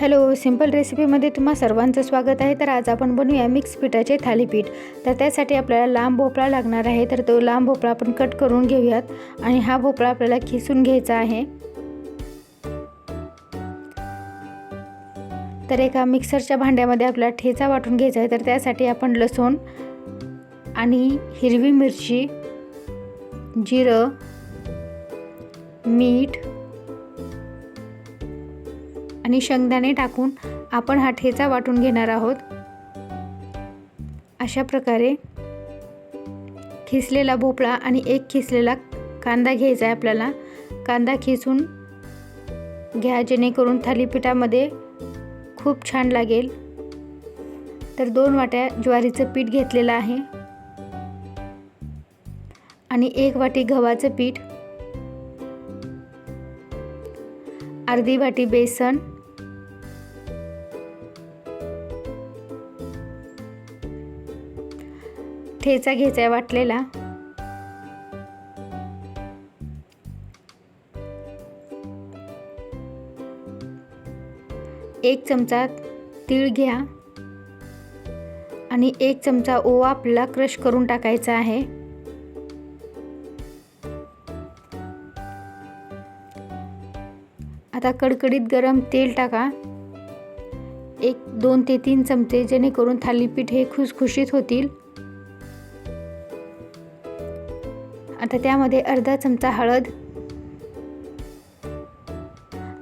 Hello, simple रेसिपीमध्ये तुम्हा सर्वांचं स्वागत आहे। तर आज आपण बनवूया मिक्स पिठाचे थालीपीठ। तर त्यासाठी आपल्याला लांब भोपळा लागणार आहे। तर तो लांब भोपळा आपण कट करून घेऊयात आणि हा भोपळा आपल्याला खिसून घ्यायचा आहे। तर एका मिक्सरच्या भांड्यामध्ये आपल्याला ठेचा वाटून घ्यायचा आहे। तर त्यासाठी आपण लसूण आणि हिरवी मिरची, जिरं, मीठ आणि शेंगदाणे टाकून आपण हा ठेचा वाटून घेणार आहोत। अशा प्रकारे खिसलेला भोपळा आणि एक खिसलेला कांदा घ्यायचा आहे आपल्याला। कांदा खिसून घ्या जेणेकरून थालीपीठामध्ये खूप छान लागेल। तर 2 वाट्या ज्वारीचं पीठ घेतलेलं आहे आणि 1 वाटी गव्हाचं पीठ, अर्धी वाटी बेसन, ठेचा घ्यायचा आहे वाटलेला, एक चमचा तीळ घ्या आणि 1 चमचा ओवा आपल्याला क्रश करून टाकायचा आहे। आता कडकडीत गरम तेल टाका, 2 ते 3 चमचे, जेणेकरून थालीपीठ हे खुसखुशीत होतील। आता त्यामध्ये अर्धा चमचा हळद,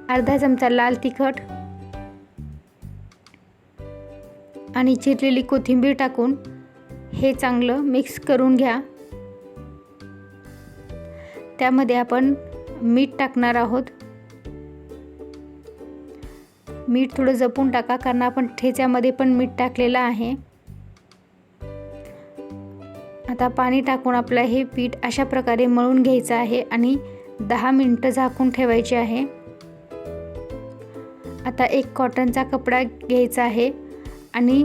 अर्धा चमचा लाल तिखट आणि चिरलेली कोथिंबीर टाकून हे चांगलं मिक्स करून घ्या। त्यामध्ये आपण मीठ टाकणार आहोत। मीठ थोडं जपून टाका, कारण आपण ठेच्यामध्ये पण मीठ टाकलेलं आहे। आता पाणी टाकून आपलं हे पीठ अशा प्रकारे मळून घ्यायचं आहे आणि 10 मिनिटं झाकून ठेवायचे आहे। आता एक कॉटनचा कपडा घ्यायचा आहे आणि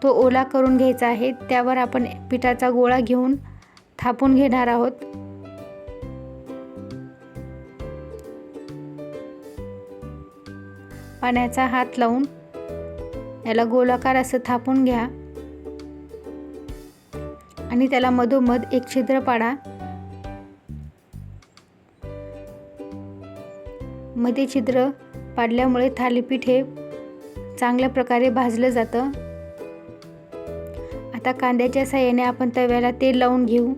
तो ओला करून घ्यायचा आहे। त्यावर आपण पिठाचा गोळा घेऊन थापून घेणार आहोत। पाण्याचा हात लावून याला गोलाकार असं थापून घ्या आणि त्याला मधोमध एक छिद्र पाडा। मध्ये छिद्र पाडल्यामुळे थालीपीठ हे चांगल्या प्रकारे भाजलं जातं। आता कांद्याच्या साहाय्याने आपण तव्याला तेल लावून घेऊ।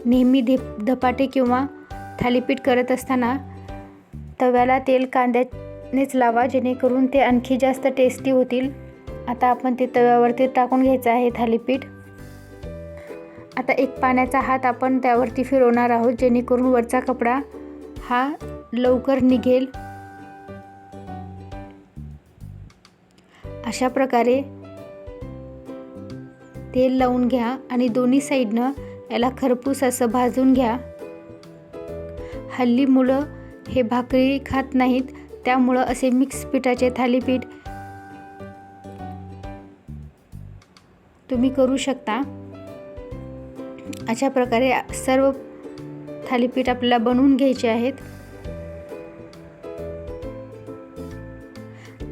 नेहमी धपाटे किंवा थालीपीठ करत असताना तव्याला तेल कांद्यानेच लावा, जेणेकरून ते आणखी जास्त टेस्टी होतील। आता आपण ते तव्यावरती टाकून घ्यायचं आहे थालीपीठ। आता एक पाण्याचा हात आपण त्यावरती फिरवणार आहोत, जेणेकरून वरचा कपडा हा लवकर निघेल। अशा प्रकारे तेल लावून घ्या आणि दोन्ही साईडनं याला खरपूस असं भाजून घ्या। हल्ली मुलं हे भाकरी खात नाहीत, त्यामुळं असे मिक्स पिठाचे थालीपीठ तुम्ही करू शकता। अशा प्रकारे सर्व थालीपीठ आपल्याला बनवून घ्यायचे आहेत।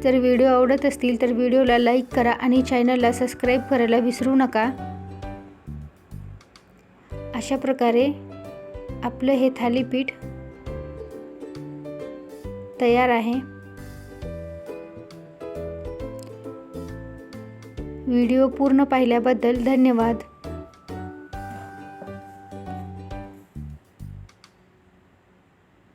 जर व्हिडिओ आवडत असतील तर व्हिडिओला लाईक करा आणि चॅनलला सबस्क्राईब करायला विसरू नका। अशा प्रकारे आपलं हे थालीपीठ तयार आहे। व्हिडिओ पूर्ण पाहिल्याबद्दल धन्यवाद।